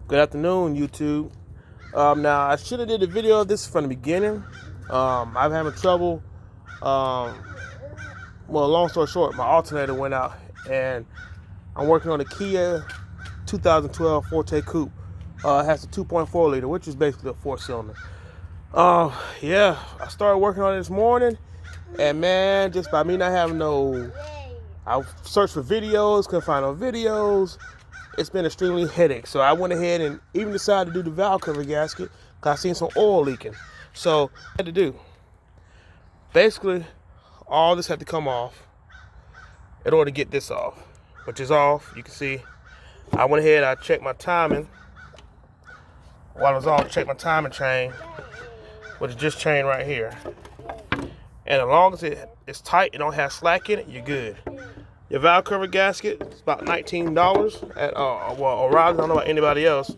Good afternoon, YouTube. Now, I should have did a video of this from the beginning. I'm having trouble. Well, long story short, my alternator went out, and I'm working on a Kia 2012 Forte Koup. It has a 2.4 liter, which is basically a 4-cylinder. Yeah, I started working on it this morning, and man, just by me not having I searched for videos, couldn't find no videos. It's been extremely headache. So I went ahead and even decided to do the valve cover gasket because I seen some oil leaking. So I had to do. Basically, all this had to come off in order to get this off, which is off. You can see I went ahead, I checked my timing. While I was off, checked my timing chain, which is just chain right here. And as long as it's tight, it don't have slack in it, you're good. Your valve cover gasket is about $19 at O'Reilly. I don't know about anybody else.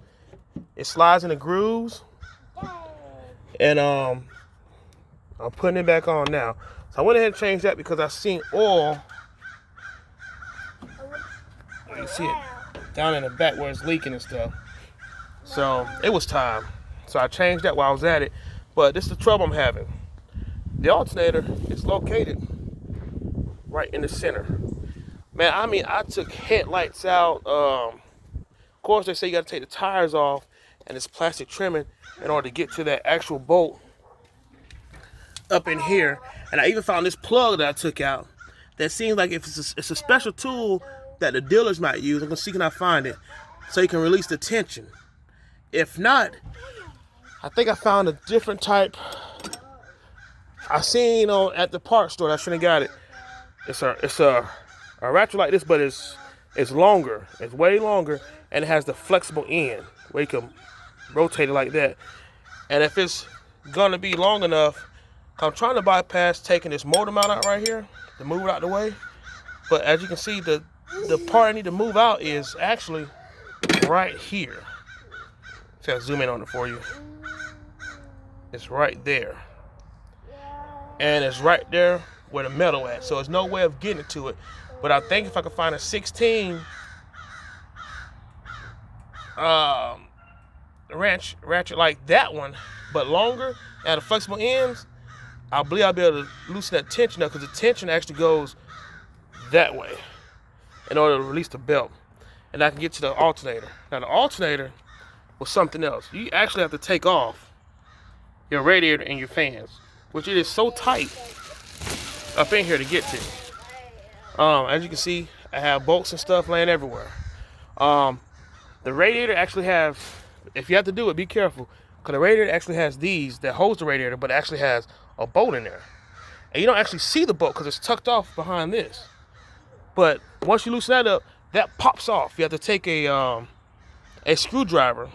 It slides in the grooves, and I'm putting it back on now. So I went ahead and changed that because I seen oil. You can see it down in the back where it's leaking and stuff. So it was time. So I changed that while I was at it. But this is the trouble I'm having. The alternator is located right in the center. Man, I mean, I took headlights out. Of course, they say you got to take the tires off and this plastic trimming in order to get to that actual bolt up in here. And I even found this plug that I took out that seems like if it's a special tool that the dealers might use. I'm going to see can I find it so you can release the tension. If not, I think I found a different type. I seen at the parts store. I shouldn't have got it. It's a ratchet like this, but it's longer. It's way longer, and it has the flexible end where you can rotate it like that. And if it's gonna be long enough, I'm trying to bypass taking this motor mount out right here to move it out the way. But as you can see, the part I need to move out is actually right here. So I'll zoom in on it for you. It's right there, and it's right there where the metal at. So there's no way of getting to it. But I think if I could find a 16 ratchet like that one, but longer and the flexible ends, I believe I'll be able to loosen that tension up, because the tension actually goes that way in order to release the belt. And I can get to the alternator. Now the alternator was something else. You actually have to take off your radiator and your fans, which it is so tight up in here to get to. As you can see, I have bolts and stuff laying everywhere. The radiator actually has, if you have to do it, be careful, because the radiator actually has these that holds the radiator, but it actually has a bolt in there. And you don't actually see the bolt because it's tucked off behind this. But once you loosen that up, that pops off. You have to take a screwdriver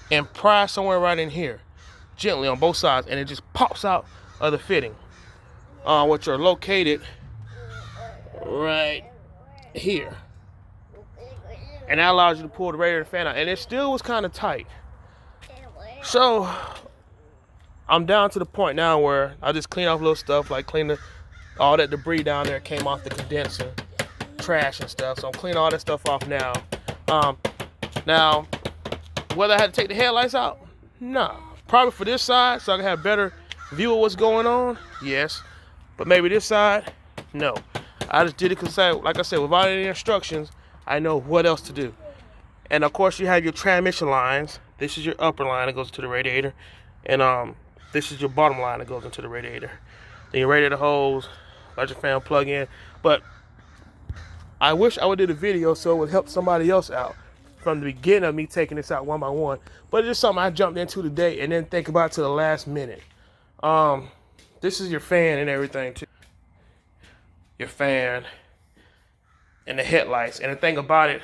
and pry somewhere right in here, gently on both sides, and it just pops out of the fitting, which are located right here. And that allows you to pull the radiator fan out, and it still was kind of tight. So I'm down to the point now where I just clean off little stuff, like clean all that debris down there came off the condenser, trash and stuff. So I'm cleaning all that stuff off now. Now, whether I had to take the headlights out? Nah. Probably for this side, so I can have a better view of what's going on. Yes. But maybe this side? No. I just did it because, like I said, without any instructions, I know what else to do. And of course, you have your transmission lines. This is your upper line that goes to the radiator, and this is your bottom line that goes into the radiator. Then your radiator hose, electric fan plug-in. But I wish I would do the video so it would help somebody else out from the beginning of me taking this out one by one. But it's just something I jumped into today and didn't think about to the last minute. This is your fan and everything too. Your fan and the headlights, and the thing about it,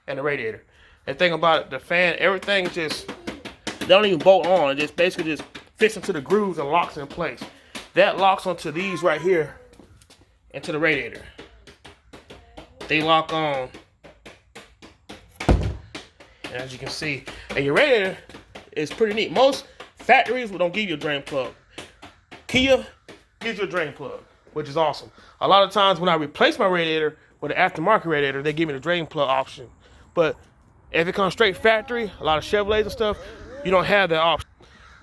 and the radiator. And the thing about it, the fan, everything just, they don't even bolt on. It just basically just fits into the grooves and locks in place. That locks onto these right here into the radiator. They lock on. And as you can see, and your radiator is pretty neat. Most factories don't give you a drain plug. Kia gives you a drain plug, which is awesome. A lot of times when I replace my radiator with an aftermarket radiator, they give me the drain plug option. But If it comes straight factory, a lot of Chevrolets and stuff, you don't have that option.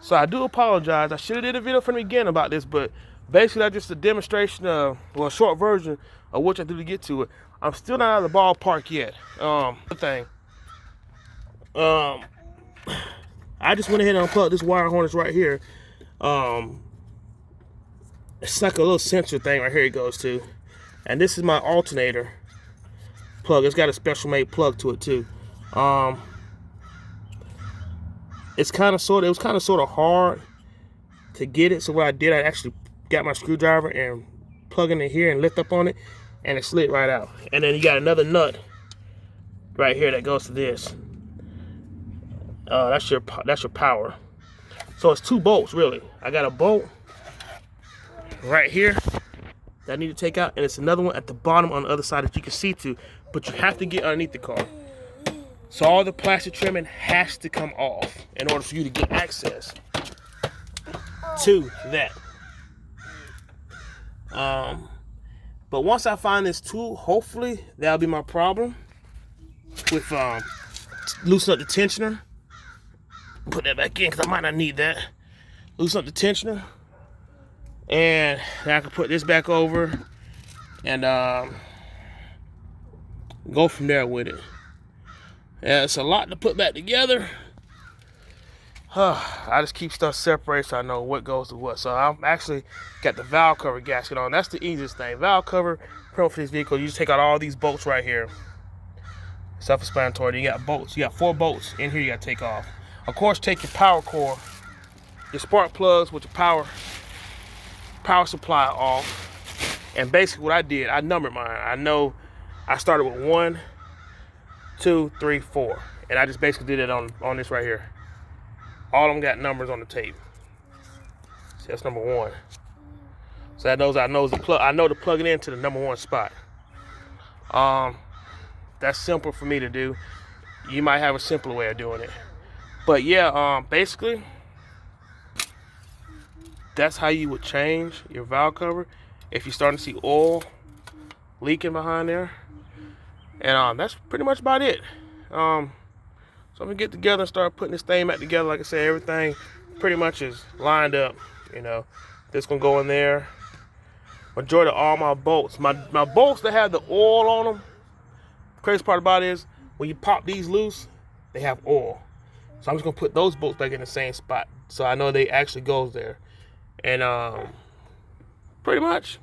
So I do apologize. I should have did a video from the beginning about this, but basically that's just a demonstration of, well, a short version of what I do to get to it. I'm still not out of the ballpark yet. The thing. I just went ahead and unplugged this wire harness right here. It's like a little sensor thing right here it goes to. And this is my alternator plug. It's got a special made plug to it too. It was kind of sort of hard to get it. So what I did, I actually got my screwdriver and plug in it here and lift up on it, and it slid right out. And then you got another nut right here that goes to this. That's your power. So it's 2 bolts really. I got a bolt right here that I need to take out, and it's another one at the bottom on the other side that you can see to, but you have to get underneath the car. So all the plastic trimming has to come off in order for you to get access to that. But once I find this tool, hopefully that'll be my problem with loosen up the tensioner. Put that back in because I might not need that. Loosen up the tensioner, and then I can put this back over and go from there with it. Yeah, it's a lot to put back together. I just keep stuff separated so I know what goes to what. So I'm actually got the valve cover gasket on. That's the easiest thing. Valve cover, for this vehicle, you just take out all these bolts right here. Self-explanatory. You got bolts. You got 4 bolts in here you got to take off. Of course, take your power cord, your spark plugs with your power supply off. And basically what I did, I numbered mine. I know I started with 1, 2, 3, 4. And I just basically did it on this right here. All of them got numbers on the tape. So that's number 1. So that knows I know to plug it into the number 1 spot. That's simple for me to do. You might have a simpler way of doing it. But yeah, basically, that's how you would change your valve cover if you're starting to see oil leaking behind there. And that's pretty much about it. So I'm gonna get together and start putting this thing back together. Like I said, everything pretty much is lined up. You know, this gonna go in there. Majority of all my bolts, my bolts that have the oil on them. The crazy part about it is when you pop these loose, they have oil. So I'm just gonna put those bolts back in the same spot, so I know they actually goes there. And pretty much,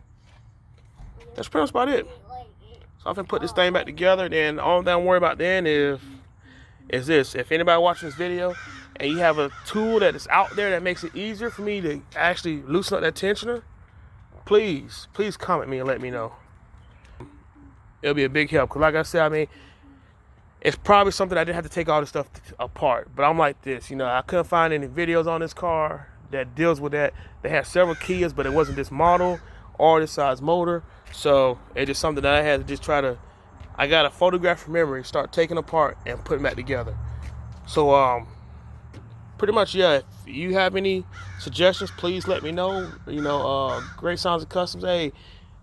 that's pretty much about it. So I'm gonna put this thing back together. Then all that I'm worried about then is this. If anybody watching this video and you have a tool that is out there that makes it easier for me to actually loosen up that tensioner, please comment me and let me know. It'll be a big help. Cause like I said, I mean, it's probably something I didn't have to take all this stuff apart. But I'm like this, you know, I couldn't find any videos on this car that deals with that. They had several Kias, but it wasn't this model or this size motor. So it's just something that I had to just I got a photograph from memory, start taking apart and putting back together. So pretty much, yeah, if you have any suggestions, please let me know. You know, Great Sounds of Customs, hey,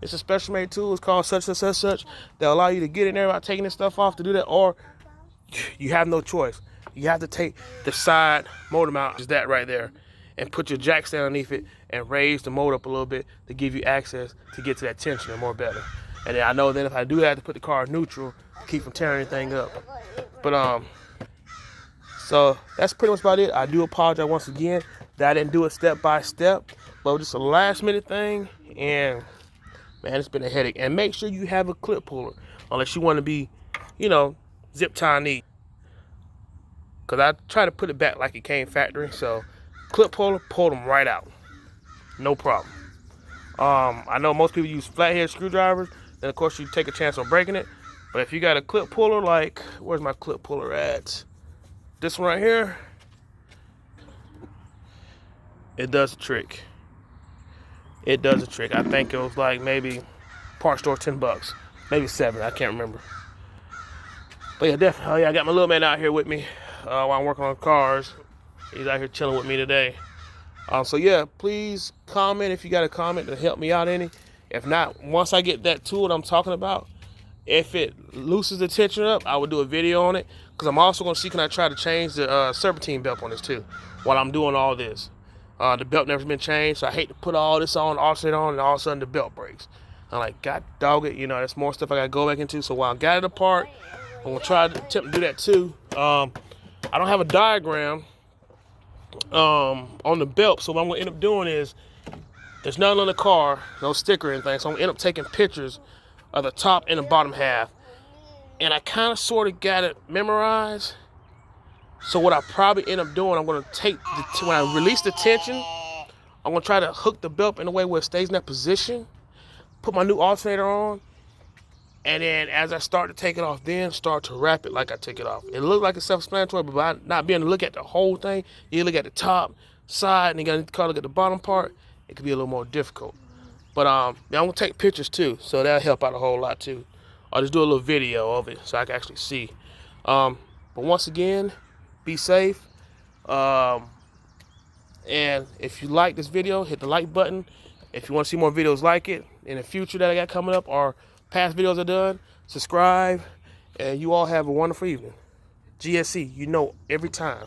it's a special made tool. It's called such and such that allow you to get in there without taking this stuff off to do that. Or you have no choice. You have to take the side motor mount, is that right there, and put your jacks down underneath it and raise the motor up a little bit to give you access to get to that tension more better. And then I know then if I do that, I have to put the car in neutral, keep from tearing anything up. But so that's pretty much about it. I do apologize once again that I didn't do it step by step, but just a last minute thing. And man, it's been a headache. And make sure you have a clip puller, unless you want to be, you know, zip tie neat. Because I try to put it back like it came factory. So clip puller, pull them right out. No problem. I know most people use flathead screwdrivers. Then of course you take a chance on breaking it. But if you got a clip puller, like, where's my clip puller at? This one right here. It does a trick. It does a trick. I think it was like maybe parts store $10, maybe 7. I can't remember. But yeah, definitely. Oh yeah, I got my little man out here with me while I'm working on cars. He's out here chilling with me today. So yeah, please comment if you got a comment to help me out any. If not, once I get that tool that I'm talking about If it loosens the tension up, I would do a video on it, because I'm also going to see, can I try to change the serpentine belt on this too while I'm doing all this. The belt never been changed, so I hate to put all this on, alternator on, and all of a sudden the belt breaks. I'm like, God dog it, you know, that's more stuff I got to go back into. So while I got it apart, I'm going to try to attempt to do that too. I don't have a diagram on the belt, so what I'm going to end up doing is, there's nothing on the car, no sticker or anything, so I'm going to end up taking pictures of the top and the bottom half. And I kind of sort of got it memorized. So what I probably end up doing, I'm going to take, when I release the tension, I'm going to try to hook the belt in a way where it stays in that position, put my new alternator on, and then as I start to take it off, then start to wrap it like I took it off. It looks like it's self-explanatory, but by not being able to look at the whole thing, you look at the top, side, and you got to look at the bottom part, it could be a little more difficult. But yeah, I'm going to take pictures too, so that'll help out a whole lot too. I'll just do a little video of it so I can actually see. But once again, be safe. And if you like this video, hit the like button. If you want to see more videos like it in the future that I got coming up, or past videos I've done, subscribe. And you all have a wonderful evening. GSC, you know, every time.